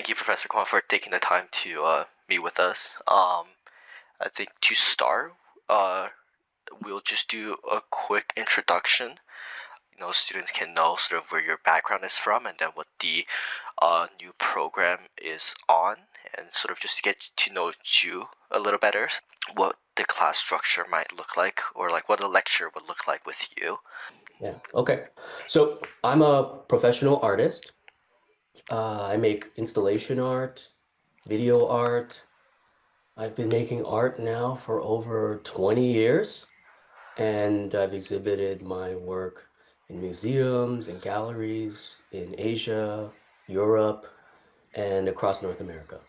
thank you, Professor Kwan, for taking the time to meet with us. I think to start, uh, we'll just do a quick introduction. Students can know sort of where your background is from and then what the new program is on, and sort of just to get to know you a little better, what the class structure might look like, or like what a lecture would look like with you. Yeah. Okay. So I'm a professional artist. I make installation art, video art. I've been making art now for over 20 years, and I've exhibited my work in museums and galleries in Asia, Europe, and across North America.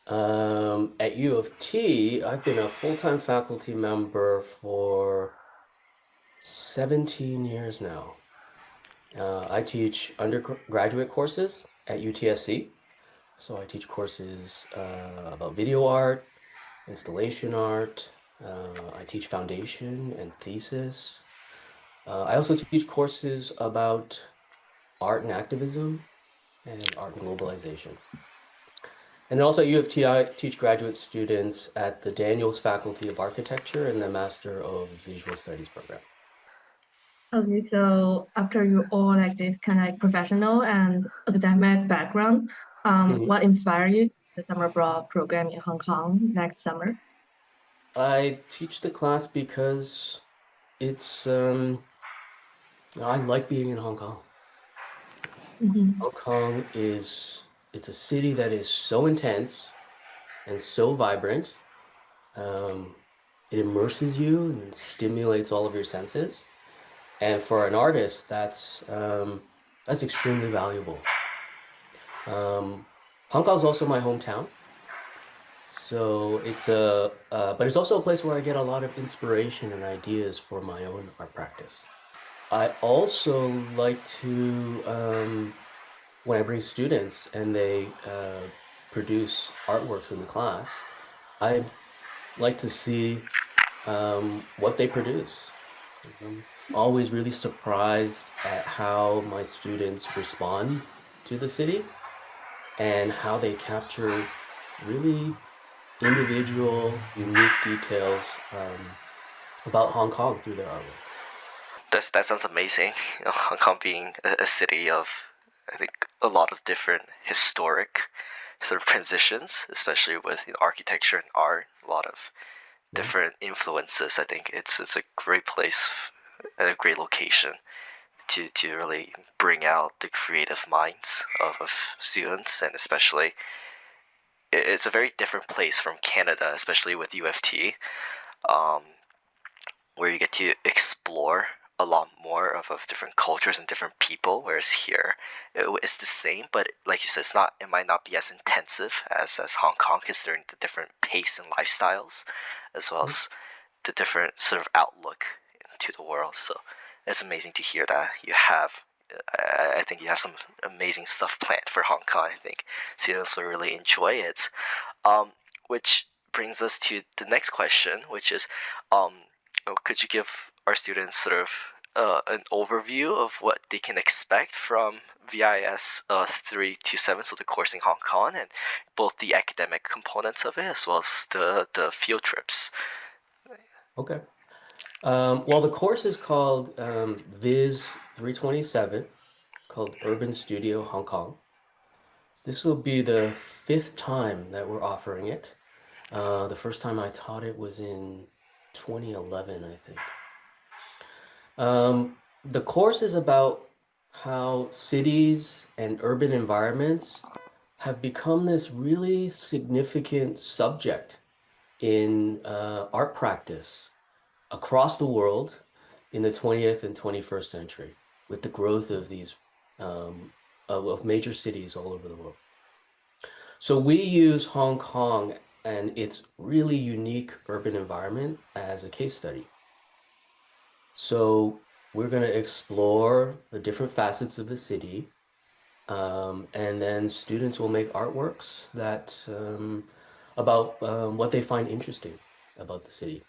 At U of T, I've been a full-time faculty member for 17 years now. I teach undergraduate courses at UTSC. So I teach courses about video art, installation art. I teach foundation and thesis. I also teach courses about art and activism and art and globalization. And then also at U of T, I teach graduate students at the Daniels Faculty of Architecture and the Master of Visual Studies program. Okay, so after you all like this kind of like professional and academic background, Mhm. what inspired you the summer abroad program in Hong Kong next summer? I teach the class because it's I like being in Hong Kong. Mm-hmm. Hong Kong it's a city that is so intense and so vibrant. Um, it immerses you and stimulates all of your senses. And for an artist, that's extremely valuable. Um, Hong Kong is also my hometown, so but it's also a place where I get a lot of inspiration and ideas for my own art practice. I also like to when I bring students and they produce artworks in the class, I like to see what they produce. I'm always really surprised at how my students respond to the city and how they capture really individual, unique details about Hong Kong through their artworks. That sounds amazing. Hong Kong being a city of, I think, a lot of different historic sort of transitions, especially with architecture and art, a lot of Yeah. different influences. I think it's a great place and a great location to really bring out the creative minds of students, and especially it's a very different place from Canada, especially with U of T, um, where you get to explore a lot more of different cultures and different people, whereas here it's the same, but like you said, it might not be as intensive as Hong Kong, considering the different pace and lifestyles, as well as the different sort of outlook into the world. So it's amazing to hear that you have. I think you have some amazing stuff planned for Hong Kong. I think students will really enjoy it. Which brings us to the next question, which is, could you give our students sort of an overview of what they can expect from VIS 327, so the course in Hong Kong, and both the academic components of it as well as the field trips? Okay. Well, the course is called VIS327. It's called Urban Studio Hong Kong. This will be the fifth time that we're offering it. The first time I taught it was in 2011, I think. The course is about how cities and urban environments have become this really significant subject in art practice across the world in the 20th and 21st century with the growth of these of major cities all over the world. So we use Hong Kong and its really unique urban environment as a case study. So we're going to explore the different facets of the city, and then students will make artworks that about what they find interesting about the city.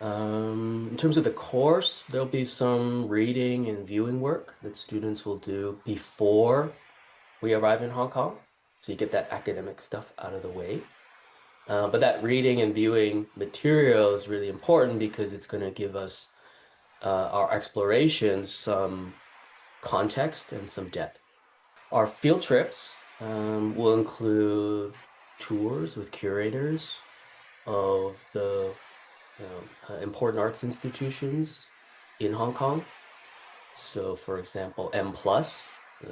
In terms of the course, there'll be some reading and viewing work that students will do before we arrive in Hong Kong. So you get that academic stuff out of the way. But that reading and viewing material is really important because it's going to give us our explorations some context and some depth. Our field trips will include tours with curators of the important arts institutions in Hong Kong. So, for example, M Plus,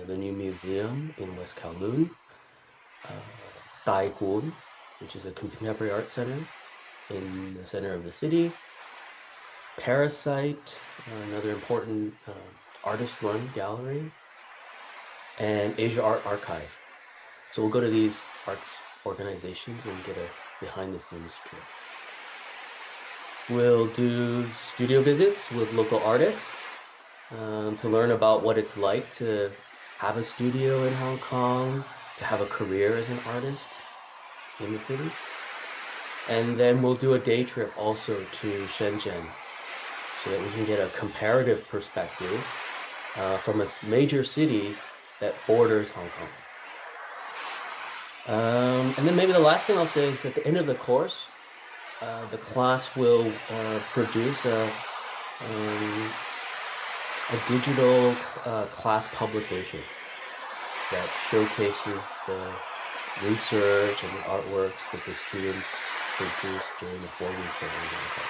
the new museum in West Kowloon, Kwan, which is a contemporary art center in the center of the city, Parasite, another important artist-run gallery, and Asia Art Archive. So we'll go to these arts organizations and get a behind-the-scenes tour. We'll do studio visits with local artists to learn about what it's like to have a studio in Hong Kong, to have a career as an artist in the city. And then we'll do a day trip also to Shenzhen so that we can get a comparative perspective from a major city that borders Hong Kong. And then maybe the last thing I'll say is at the end of the course, the class will produce a digital class publication that showcases the research and the artworks that the students produced during the 4 weeks that we're going to cover.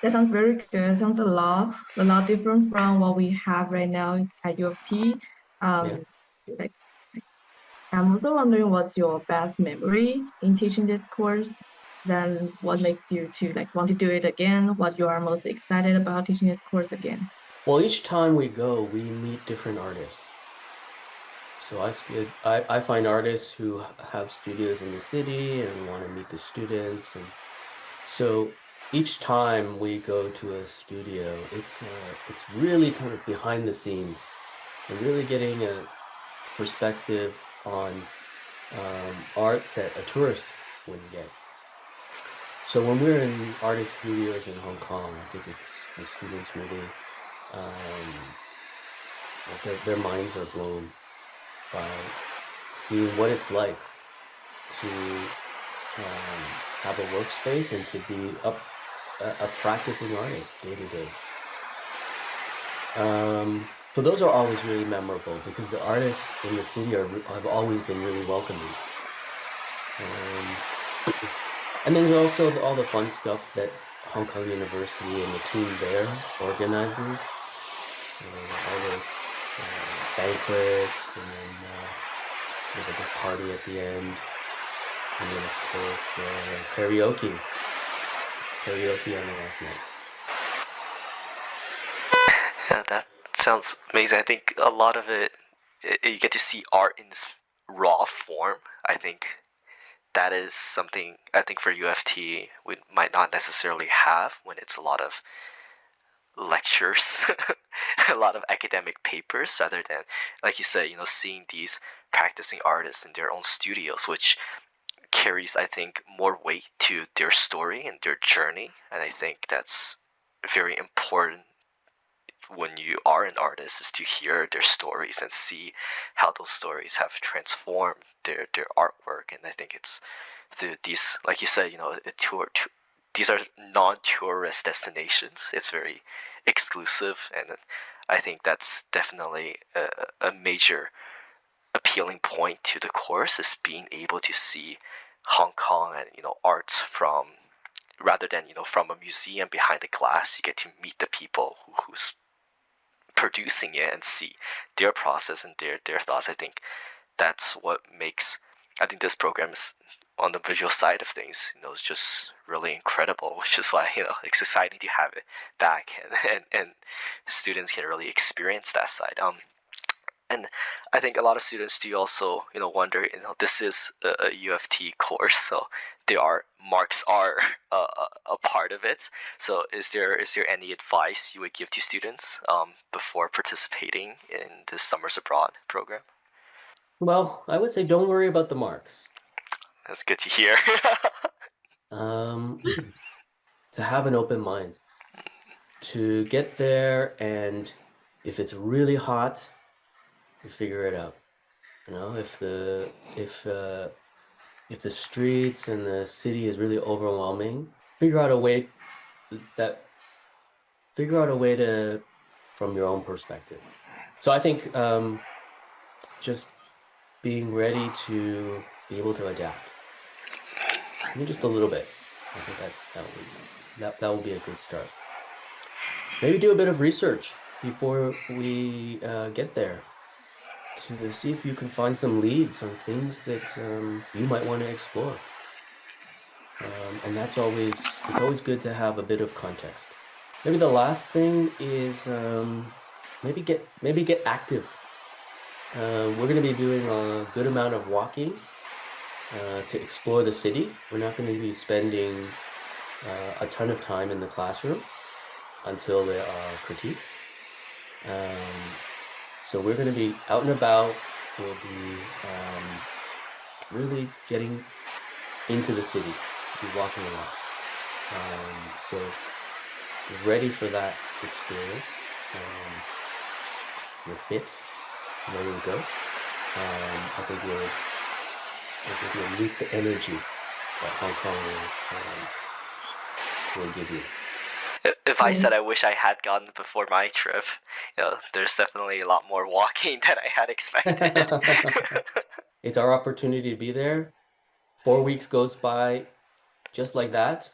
That sounds very good. Sounds a lot different from what we have right now at U of T. Yeah. Like, I'm also wondering what's your best memory in teaching this course? Then what makes you to like want to do it again? What you are most excited about teaching this course again? Well, each time we go, we meet different artists. So I find artists who have studios in the city and want to meet the students. And so each time we go to a studio, it's really kind of behind the scenes and really getting a perspective on art that a tourist wouldn't get. So when we're in artist studios in Hong Kong, I think it's the students really like their minds are blown by seeing what it's like to have a workspace and to be a practicing artist day to day. So those are always really memorable because the artists in the city have always been really welcoming. And then there's also all the fun stuff that Hong Kong University and the team there organizes. All the banquets and then we have a big party at the end. And then of course karaoke on the last night. Yeah, that sounds amazing. I think a lot of it, you get to see art in this raw form. I think that is something I think for UFT we might not necessarily have when it's a lot of lectures, a lot of academic papers, rather than, like you said, seeing these practicing artists in their own studios, which carries, I think, more weight to their story and their journey. And I think that's very important when you are an artist, is to hear their stories and see how those stories have transformed their artwork. And I think it's through these, like you said, these are non-tourist destinations. It's very exclusive, and I think that's definitely a major appealing point to the course, is being able to see Hong Kong and arts from, rather than from a museum behind the glass. You get to meet the people who's producing it and see their process and their thoughts. I think that's what makes, I think this program is, on the visual side of things, it's just really incredible, which is why it's exciting to have it back, and students can really experience that side. And I think a lot of students do also wonder, this is a UFT course, so marks are a part of it. So is there any advice you would give to students before participating in this Summers Abroad program? Well, I would say don't worry about the marks. That's good to hear. To have an open mind, to get there, and if it's really hot, you figure it out. You know, if the streets and the city is really overwhelming, figure out a way that figure out a way to from your own perspective. So I think just being ready to be able to adapt, even just a little bit. I think that will be a good start. Maybe do a bit of research before we get there to see if you can find some leads on things that you might want to explore. And it's always good to have a bit of context. Maybe the last thing is maybe get active. We're going to be doing a good amount of walking to explore the city. We're not going to be spending a ton of time in the classroom until there are critiques. Um, so we're going to be out and about. We'll be really getting into the city, be walking a lot. So you're ready for that experience. You're fit, ready to go. I think you'll meet the energy that Hong Kong will give you. If I said I wish I had gone before my trip, there's definitely a lot more walking than I had expected. It's our opportunity to be there. 4 weeks goes by just like that.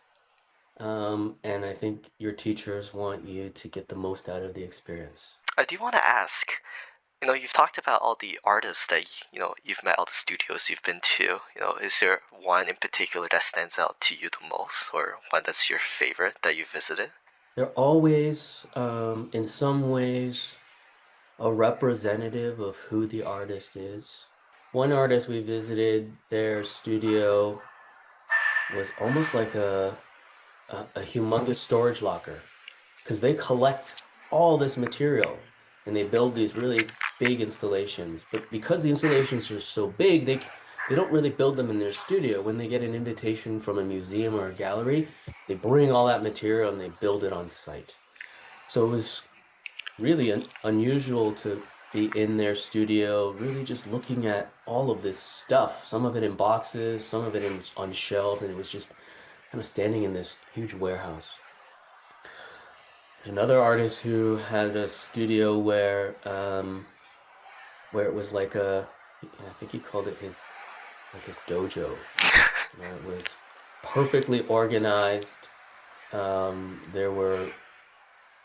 And I think your teachers want you to get the most out of the experience. I do want to ask, you've talked about all the artists that you've met, all the studios you've been to. Is there one in particular that stands out to you the most, or one that's your favorite that you visited? They're always, in some ways, a representative of who the artist is. One artist we visited, their studio was almost like a humongous storage locker because they collect all this material and they build these really big installations. But because the installations are so big, they don't really build them in their studio. When they get an invitation from a museum or a gallery, they bring all that material and they build it on site. So it was really unusual to be in their studio, really just looking at all of this stuff, some of it in boxes, some of it on shelves, and it was just kind of standing in this huge warehouse. There's another artist who had a studio where it was like I think he called it his dojo. It was perfectly organized. There were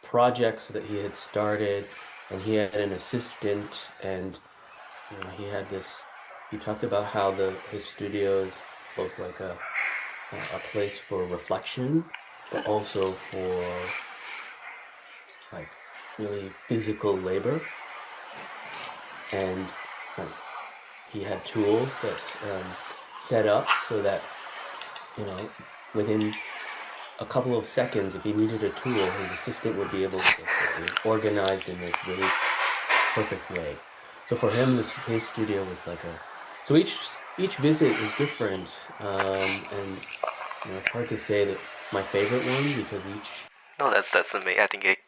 projects that he had started, and he had an assistant, and he talked about how his studio is both like a place for reflection, but also for like really physical labor. And he had tools that set up so that, within a couple of seconds, if he needed a tool, his assistant would be able to get to it. It was organized in this really perfect way. So for him, his studio was so each visit is different. And it's hard to say that my favorite one because each. No, that's amazing. I think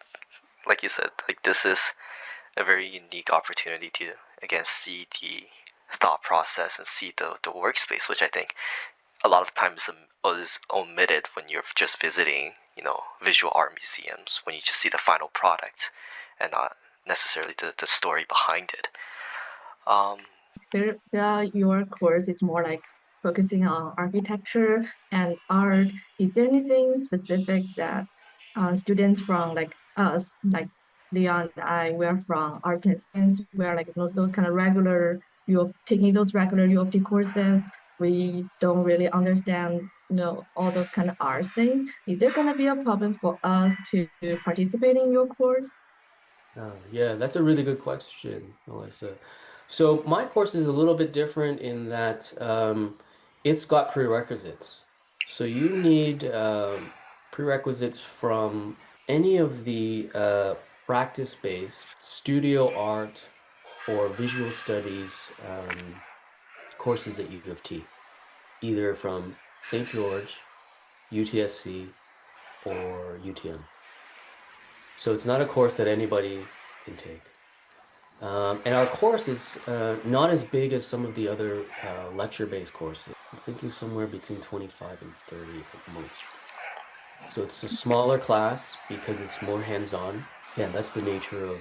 like you said, like this is a very unique opportunity to again see the thought process and see the workspace, which I think a lot of times is omitted when you're just visiting, visual art museums, when you just see the final product and not necessarily the story behind it. Your course is more like focusing on architecture and art. Is there anything specific that students from like us, like Leon and I, we're from arts and science, we're like those kind of regular taking those regular U of T courses. We don't really understand, all those kind of art things. Is there gonna be a problem for us to participate in your course? Yeah, that's a really good question, Melissa. So my course is a little bit different in that it's got prerequisites. So you need prerequisites from any of the practice-based studio art or visual studies courses at U of T, either from St. George, UTSC, or UTM. So it's not a course that anybody can take. And our course is not as big as some of the other lecture-based courses. I'm thinking somewhere between 25 and 30 at most. So it's a smaller class because it's more hands-on. Yeah, that's the nature of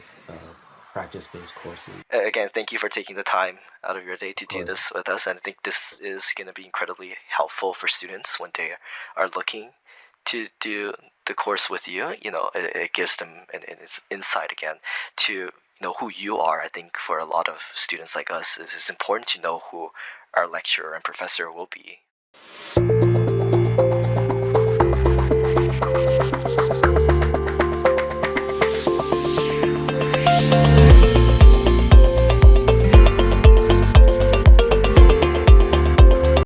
practice-based courses. Again, thank you for taking the time out of your day to Of do course. this with us, and I think this is going to be incredibly helpful for students when they are looking to do the course with you. It gives them an insight again to who you are. I think for a lot of students like us, it's important to know who our lecturer and professor will be